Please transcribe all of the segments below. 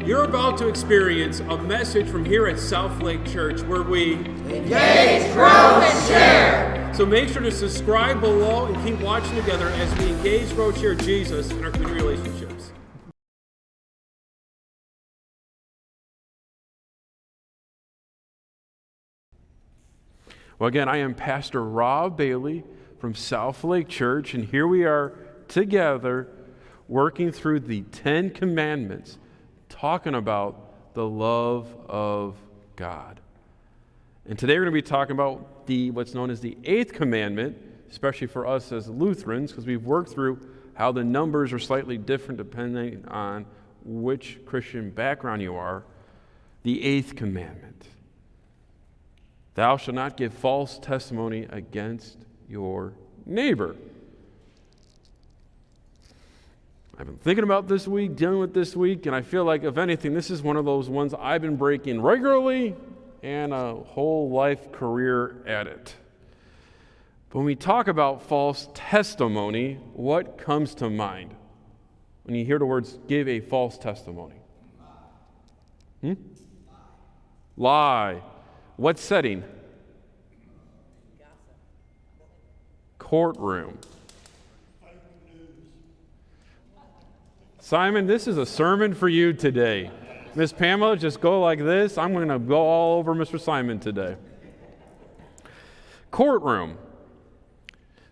You're about to experience a message from here at South Lake Church where we engage, grow, and share. So make sure to subscribe below and keep watching together as we engage, grow, share Jesus in our community relationships. Well, again, I am Pastor Rob Bailey from South Lake Church, and here we are together working through the 10 Commandments, talking about the love of God. And today we're going to be talking about what's known as the 8th Commandment, especially for us as Lutherans, because we've worked through how the numbers are slightly different depending on which Christian background you are. The 8th Commandment. Thou shalt not give false testimony against your neighbor. I've been thinking about this week, dealing with this week, and I feel like, if anything, this is one of those ones I've been breaking regularly and a whole life career at it. But when we talk about false testimony, what comes to mind when you hear the words give a false testimony? Lie. What setting? Courtroom. Simon, this is a sermon for you today. Miss Pamela, just go like this. I'm going to go all over Mr. Simon today. Courtroom.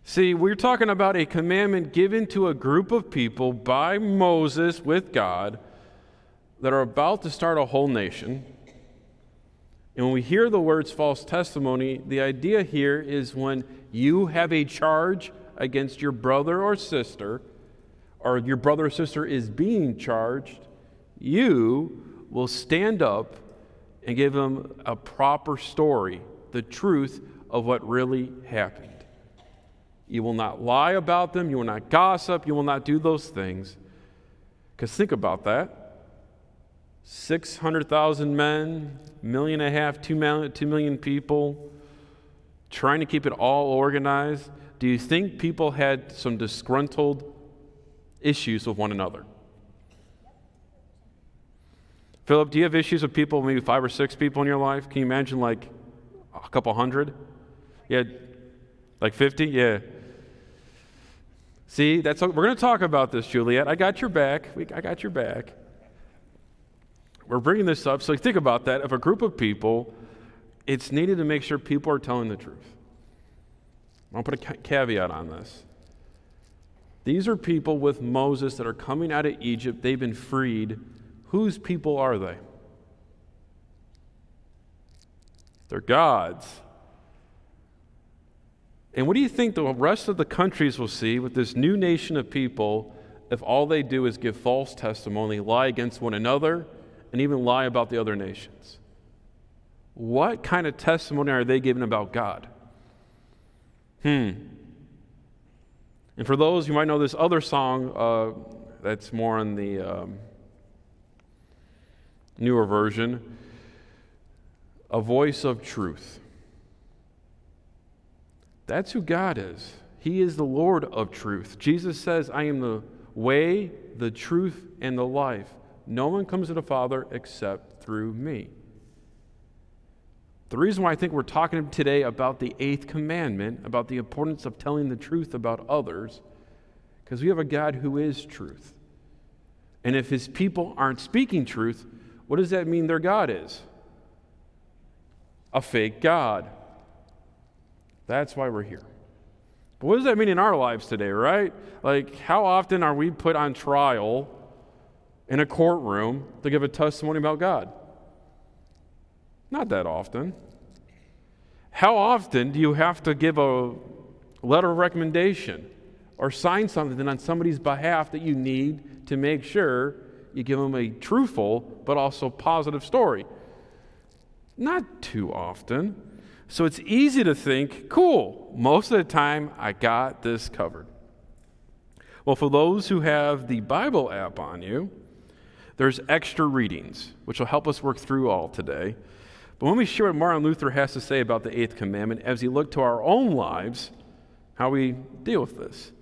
See, we're talking about a commandment given to a group of people by Moses with God that are about to start a whole nation. And when we hear the words false testimony, the idea here is when you have a charge against your brother or sister, or your brother or sister is being charged, you will stand up and give them a proper story, the truth of what really happened. You will not lie about them, you will not gossip, you will not do those things. Because think about that. 600,000 men, 1.5 million, 2 million people, trying to keep it all organized. Do you think people had some disgruntled issues with one another? Philip, do you have issues with people, maybe 5 or 6 people in your life? Can you imagine like a couple hundred? Yeah, like 50? Yeah. See, we're going to talk about this, Juliet. I got your back. I got your back. We're bringing this up, so think about that. If a group of people, it's needed to make sure people are telling the truth. I'll put a caveat on this. These are people with Moses that are coming out of Egypt. They've been freed. Whose people are they? They're God's. And what do you think the rest of the countries will see with this new nation of people if all they do is give false testimony, lie against one another, and even lie about the other nations? What kind of testimony are they giving about God? And for those, you might know this other song that's more on the newer version, A Voice of Truth. That's who God is. He is the Lord of truth. Jesus says, I am the way, the truth, and the life. No one comes to the Father except through me. The reason why I think we're talking today about the 8th Commandment, about the importance of telling the truth about others, because we have a God who is truth. And if his people aren't speaking truth, what does that mean their God is? A fake God. That's why we're here. But what does that mean in our lives today, right? Like, how often are we put on trial in a courtroom to give a testimony about God? Not that often. How often do you have to give a letter of recommendation or sign something on somebody's behalf that you need to make sure you give them a truthful but also positive story? Not too often. So it's easy to think, cool, most of the time I got this covered. Well, for those who have the Bible app on you, there's extra readings, which will help us work through all today. But when we share what Martin Luther has to say about the 8th Commandment, as we look to our own lives, how we deal with this.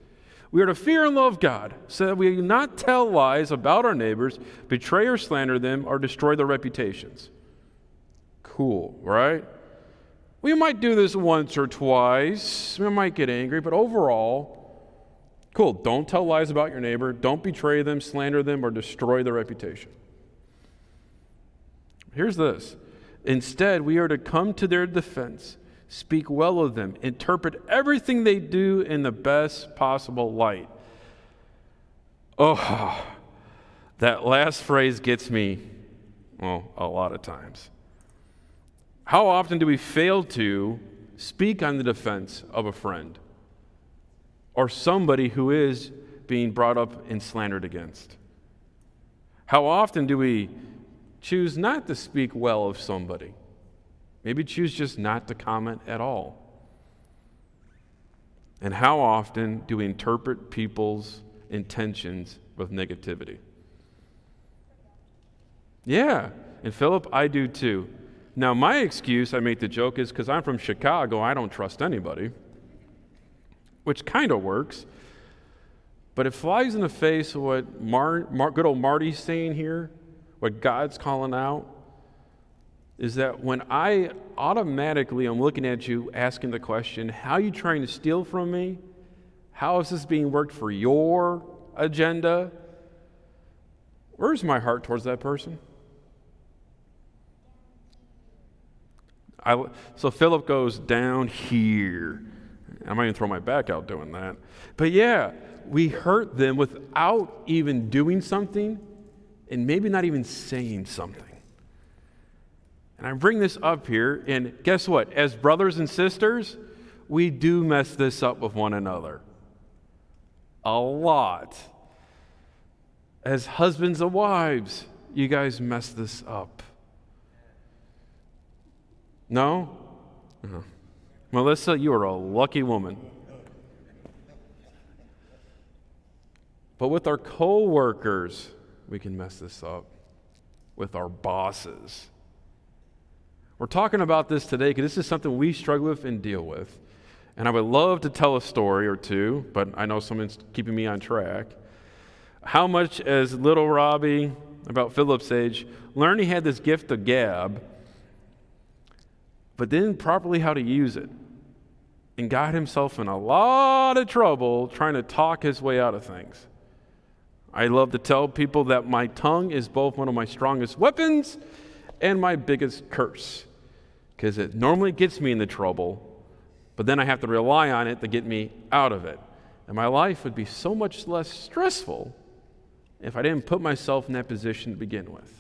We are to fear and love God, so that we not tell lies about our neighbors, betray or slander them, or destroy their reputations. Cool, right? We might do this once or twice. We might get angry, but overall, cool. Don't tell lies about your neighbor. Don't betray them, slander them, or destroy their reputation. Here's this. Instead, we are to come to their defense, speak well of them, interpret everything they do in the best possible light. Oh, that last phrase gets me, well, a lot of times. How often do we fail to speak on the defense of a friend or somebody who is being brought up and slandered against? How often do we choose not to speak well of somebody? Maybe choose just not to comment at all. And how often do we interpret people's intentions with negativity? Yeah, and Philip, I do too. Now, my excuse, I make the joke, is because I'm from Chicago, I don't trust anybody, which kind of works. But it flies in the face of what good old Marty's saying here, what God's calling out, is that when I automatically am looking at you asking the question, how are you trying to steal from me? How is this being worked for your agenda? Where's my heart towards that person? So Philip goes down here. I might even throw my back out doing that. But yeah, we hurt them without even doing something and maybe not even saying something. And I bring this up here, and guess what? As brothers and sisters, we do mess this up with one another. A lot. As husbands and wives, you guys mess this up. No? Uh-huh. Melissa, you are a lucky woman. But with our co-workers, we can mess this up. With our bosses. We're talking about this today because this is something we struggle with and deal with. And I would love to tell a story or two, but I know someone's keeping me on track. How much as little Robbie, about Philip's age, learned he had this gift of gab, but didn't properly how to use it, and got himself in a lot of trouble trying to talk his way out of things. I love to tell people that my tongue is both one of my strongest weapons and my biggest curse, because it normally gets me into trouble, but then I have to rely on it to get me out of it. And my life would be so much less stressful if I didn't put myself in that position to begin with.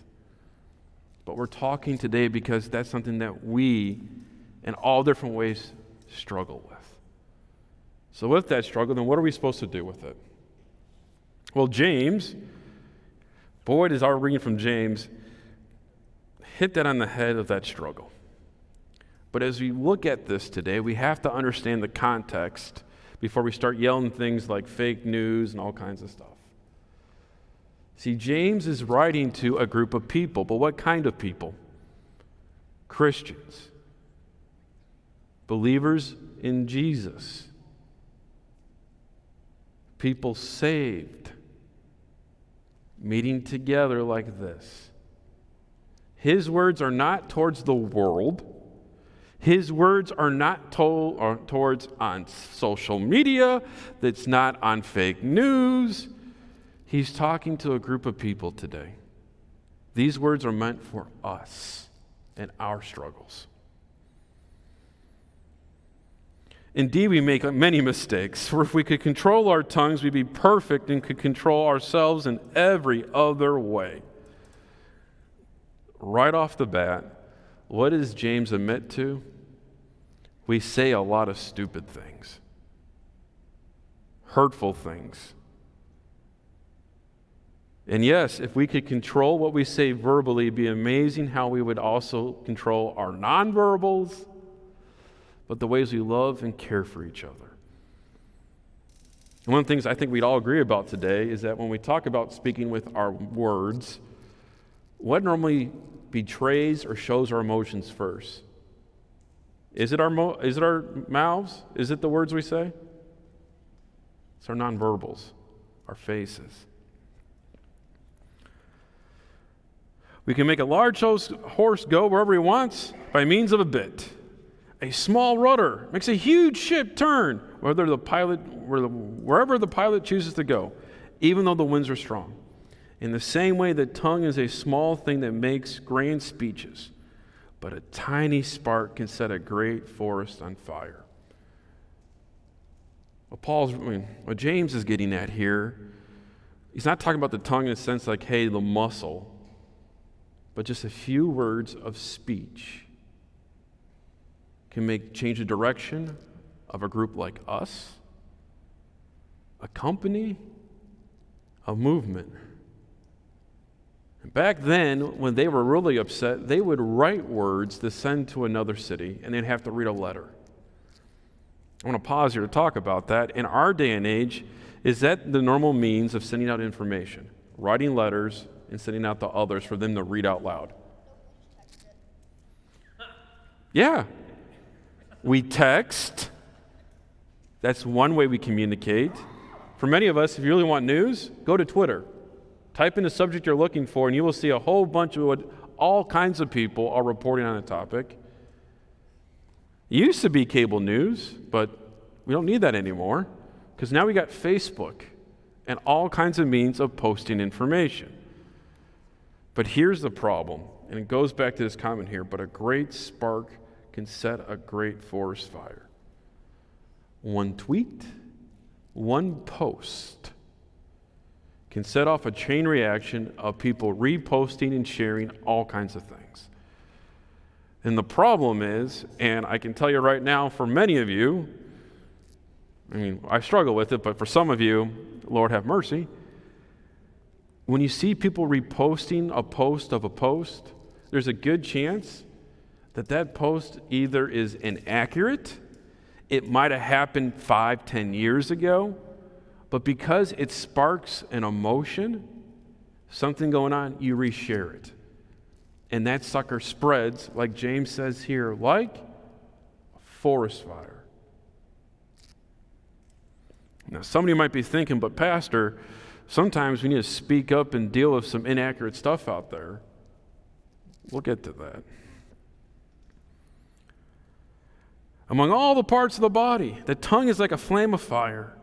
But we're talking today because that's something that we, in all different ways, struggle with. So with that struggle, then what are we supposed to do with it? Well, James, Boyd is our reading from James, hit that on the head of that struggle. But as we look at this today, we have to understand the context before we start yelling things like fake news and all kinds of stuff. See, James is writing to a group of people, but what kind of people? Christians. Believers in Jesus. People saved. Meeting together like this. His words are not towards the world. His words are not towards on social media. That's not on fake news. He's talking to a group of people today. These words are meant for us and our struggles. Indeed, we make many mistakes. For if we could control our tongues, we'd be perfect and could control ourselves in every other way. Right off the bat, what does James admit to? We say a lot of stupid things, hurtful things. And yes, if we could control what we say verbally, it'd be amazing how we would also control our nonverbals, but the ways we love and care for each other. And one of the things I think we'd all agree about today is that when we talk about speaking with our words, what normally betrays or shows our emotions first? Is it our mouths? Is it the words we say? It's our nonverbals, our faces. We can make a large horse go wherever he wants by means of a bit. A small rudder makes a huge ship turn wherever the pilot chooses to go, even though the winds are strong. In the same way, the tongue is a small thing that makes grand speeches, but a tiny spark can set a great forest on fire. What James is getting at here, he's not talking about the tongue in a sense like, hey, the muscle, but just a few words of speech can change the direction of a group like us, a company, a movement. And back then, when they were really upset, they would write words to send to another city, and they'd have to read a letter. I want to pause here to talk about that. In our day and age, is that the normal means of sending out information? Writing letters and sending out to others for them to read out loud. Yeah. We text. That's one way we communicate. For many of us, if you really want news, go to Twitter. Type in the subject you're looking for, and you will see a whole bunch of what all kinds of people are reporting on a topic. It used to be cable news, but we don't need that anymore because now we got Facebook and all kinds of means of posting information. But here's the problem, and it goes back to this comment here, but a great spark can set a great forest fire. One tweet, one post can set off a chain reaction of people reposting and sharing all kinds of things. And the problem is, and I can tell you right now, for many of you, I struggle with it, but for some of you, Lord have mercy, when you see people reposting a post of a post, there's a good chance that post either is inaccurate, it might have happened 5-10 years ago, but because it sparks an emotion, something going on, you reshare it. And that sucker spreads, like James says here, like a forest fire. Now, somebody might be thinking, but Pastor, sometimes we need to speak up and deal with some inaccurate stuff out there. We'll get to that. Among all the parts of the body, the tongue is like a flame of fire.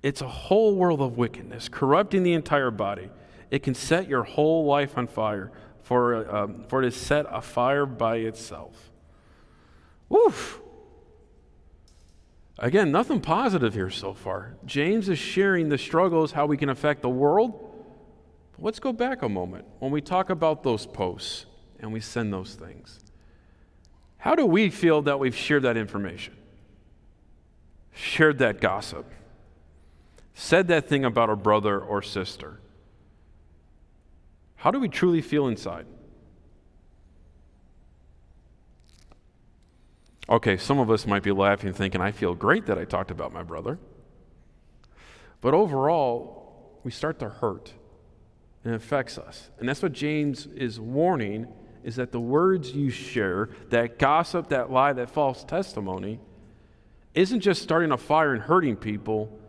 It's a whole world of wickedness, corrupting the entire body. It can set your whole life on fire, for it is set afire by itself. Woof! Again, nothing positive here so far. James is sharing the struggles, how we can affect the world. But let's go back a moment when we talk about those posts and we send those things. How do we feel that we've shared that information? Shared that gossip? Said that thing about a brother or sister? How do we truly feel inside? Okay, some of us might be laughing thinking, I feel great that I talked about my brother. But overall, we start to hurt, and it affects us. And that's what James is warning, is that the words you share, that gossip, that lie, that false testimony, isn't just starting a fire and hurting people,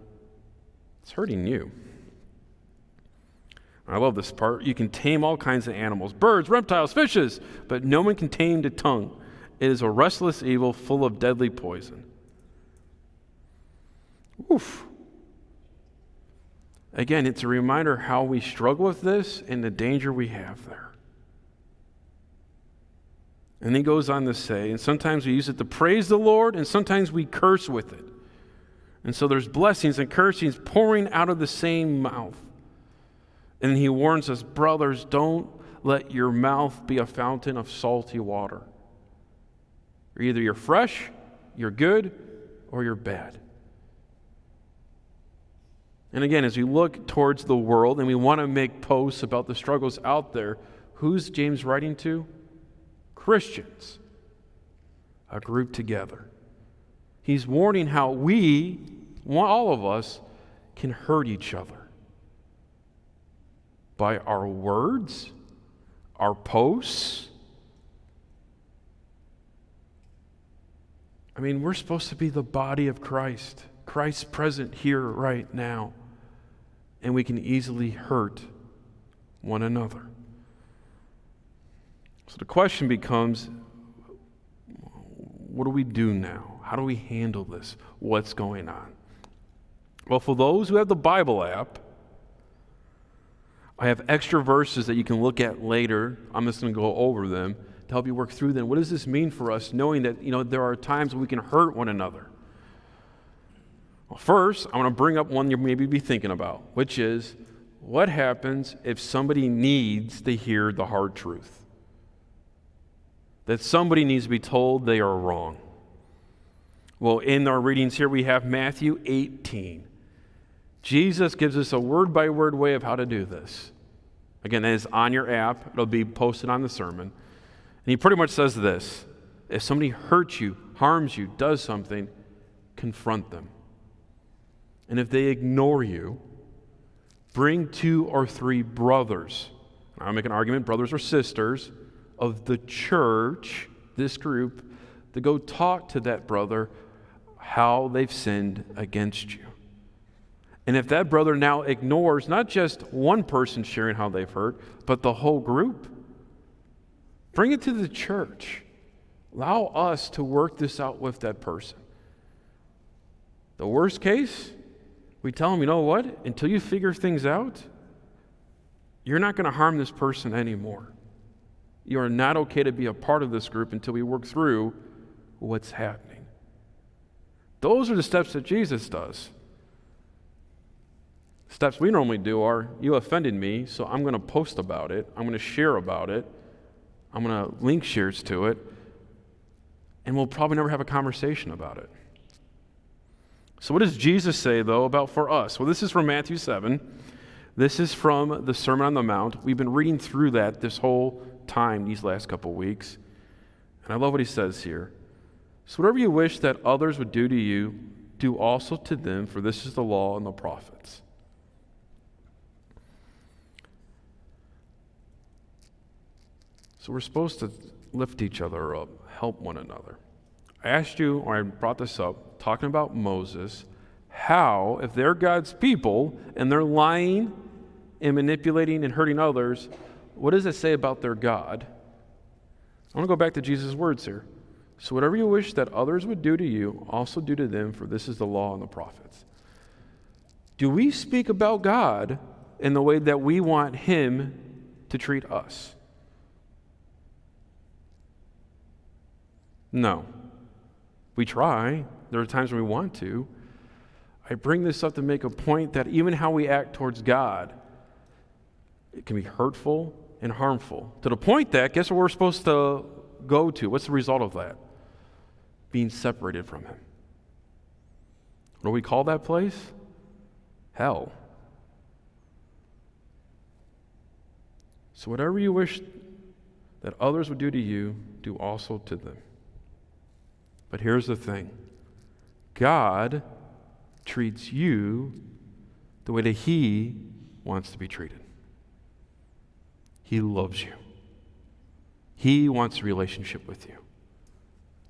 it's hurting you. I love this part. You can tame all kinds of animals, birds, reptiles, fishes, but no one can tame the tongue. It is a restless evil full of deadly poison. Oof. Again, it's a reminder how we struggle with this and the danger we have there. And he goes on to say, and sometimes we use it to praise the Lord, and sometimes we curse with it. And so there's blessings and cursings pouring out of the same mouth. And he warns us, brothers, don't let your mouth be a fountain of salty water. Either you're fresh, you're good, or you're bad. And again, as we look towards the world and we want to make posts about the struggles out there, who's James writing to? Christians, a group together. He's warning how we, all of us, can hurt each other by our words, our posts. We're supposed to be the body of Christ. Christ's present here right now, and we can easily hurt one another. So the question becomes, what do we do now? How do we handle this? What's going on? Well, for those who have the Bible app, I have extra verses that you can look at later. I'm just going to go over them to help you work through them. What does this mean for us, knowing that there are times when we can hurt one another? Well, first, I want to bring up one you maybe be thinking about, which is, what happens if somebody needs to hear the hard truth? That somebody needs to be told they are wrong. Well, in our readings here, we have Matthew 18. Jesus gives us a word-by-word way of how to do this. Again, that is on your app. It'll be posted on the sermon. And he pretty much says this: if somebody hurts you, harms you, does something, confront them. And if they ignore you, bring 2 or 3 brothers. I'll make an argument, brothers or sisters of the church, this group, to go talk to that brother how they've sinned against you. And if that brother now ignores not just one person sharing how they've hurt, but the whole group, bring it to the church. Allow us to work this out with that person. The worst case, we tell them, you know what? Until you figure things out, you're not going to harm this person anymore. You are not okay to be a part of this group until we work through what's happening. Those are the steps that Jesus does. Steps we normally do are, you offended me, so I'm going to post about it. I'm going to share about it. I'm going to link shares to it. And we'll probably never have a conversation about it. So what does Jesus say, though, about for us? Well, this is from Matthew 7. This is from the Sermon on the Mount. We've been reading through that this whole time, these last couple weeks. And I love what he says here. So whatever you wish that others would do to you, do also to them, for this is the law and the prophets. So we're supposed to lift each other up, help one another. I asked you, or I brought this up, talking about Moses, how, if they're God's people and they're lying and manipulating and hurting others, what does it say about their God? I want to go back to Jesus' words here. So whatever you wish that others would do to you, also do to them, for this is the law and the prophets. Do we speak about God in the way that we want him to treat us? No. We try. There are times when we want to. I bring this up to make a point that even how we act towards God, it can be hurtful and harmful. To the point that, guess what we're supposed to go to? What's the result of that? Being separated from him. What do we call that place? Hell. So whatever you wish that others would do to you, do also to them. But here's the thing. God treats you the way that he wants to be treated. He loves you. He wants a relationship with you,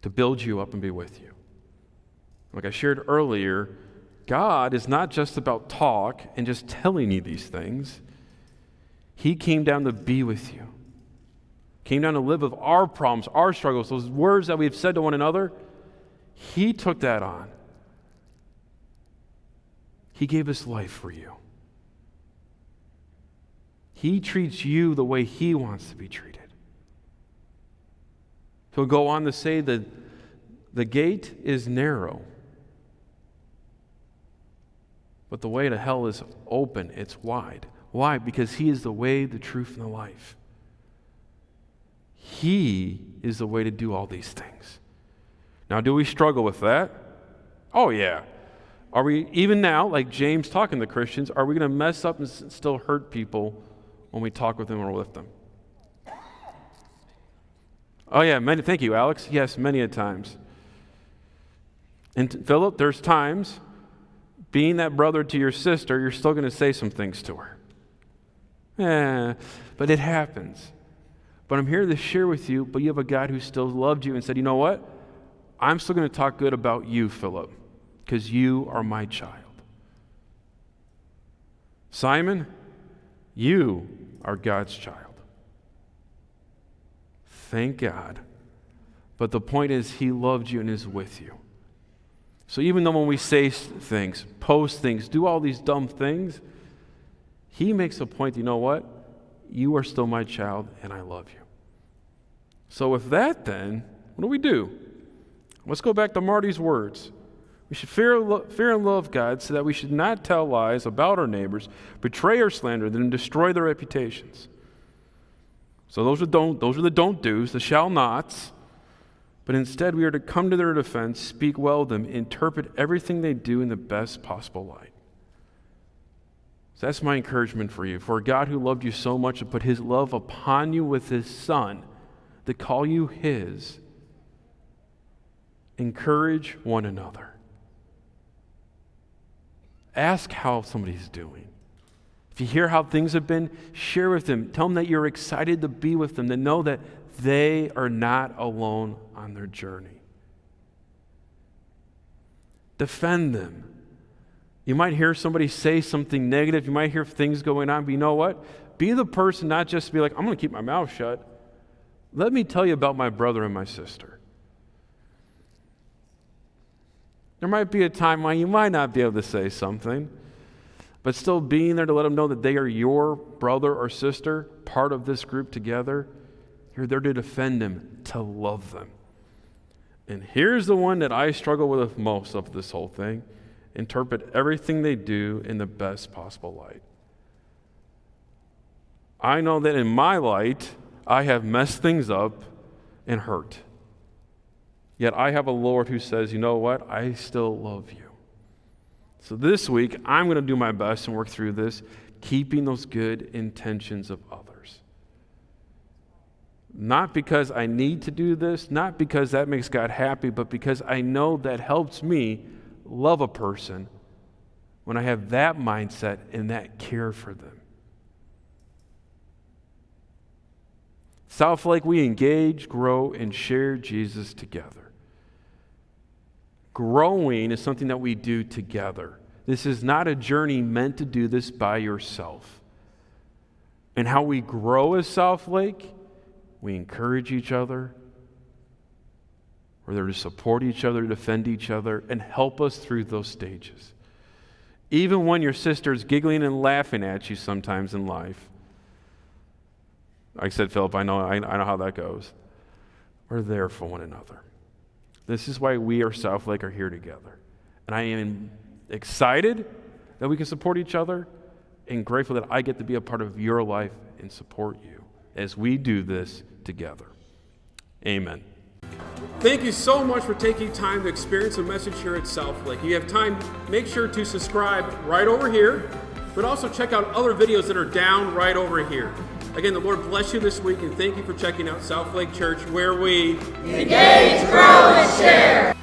to build you up and be with you. Like I shared earlier, God is not just about talk and just telling you these things. He came down to be with you. Came down to live with our problems, our struggles, those words that we've said to one another. He took that on. He gave his life for you. He treats you the way he wants to be treated. He'll go on to say that the gate is narrow, but the way to hell is open, it's wide. Why? Because he is the way, the truth, and the life. He is the way to do all these things. Now, do we struggle with that? Oh, yeah. Are we, even now, like James talking to Christians, are we going to mess up and still hurt people when we talk with them or with them? Oh, yeah, thank you, Alex. Yes, many a times. And Philip, there's times, being that brother to your sister, you're still going to say some things to her. But it happens. But I'm here to share with you, but you have a God who still loved you and said, you know what? I'm still going to talk good about you, Philip. because you are my child. Simon, you are God's child. Thank God. But the point is, he loved you and is with you. So even though when we say things, post things, do all these dumb things, he makes a point, you know what? You are still my child and I love you. So with that then, what do? Let's go back to Marty's words. We should fear and love God so that we should not tell lies about our neighbors, betray or slander them, and destroy their reputations. So those are the don't do's, the shall nots. But instead we are to come to their defense, speak well of them, interpret everything they do in the best possible light. So that's my encouragement for you. For God who loved you so much to put his love upon you with his Son, to call you his, encourage one another. Ask how somebody's doing. If you hear how things have been, share with them. Tell them that you're excited to be with them, to know that they are not alone on their journey. Defend them. You might hear somebody say something negative. You might hear things going on, but you know what? Be the person not just to be like, I'm going to keep my mouth shut. Let me tell you about my brother and my sister. There might be a time when you might not be able to say something, but still being there to let them know that they are your brother or sister, part of this group together. You're there to defend them, to love them. And here's the one that I struggle with most of this whole thing. Interpret everything they do in the best possible light. I know that in my light, I have messed things up and hurt. Yet I have a Lord who says, you know what? I still love you. So this week, I'm going to do my best and work through this, keeping those good intentions of others. Not because I need to do this, not because that makes God happy, but because I know that helps me love a person when I have that mindset and that care for them. South Lake, we engage, grow, and share Jesus together. Growing is something that we do together. This is not a journey meant to do this by yourself. And how we grow as South Lake, we encourage each other. We're there to support each other, defend each other, and help us through those stages. Even when your sister's giggling and laughing at you sometimes in life. Like I said, Philip, I know how that goes. We're there for one another. This is why we, South Lake, are here together. And I am excited that we can support each other and grateful that I get to be a part of your life and support you as we do this together. Amen. Thank you so much for taking time to experience a message here at South Lake. If you have time, make sure to subscribe right over here, but also check out other videos that are down right over here. Again, the Lord bless you this week, and thank you for checking out South Lake Church, where we engage, grow, and share.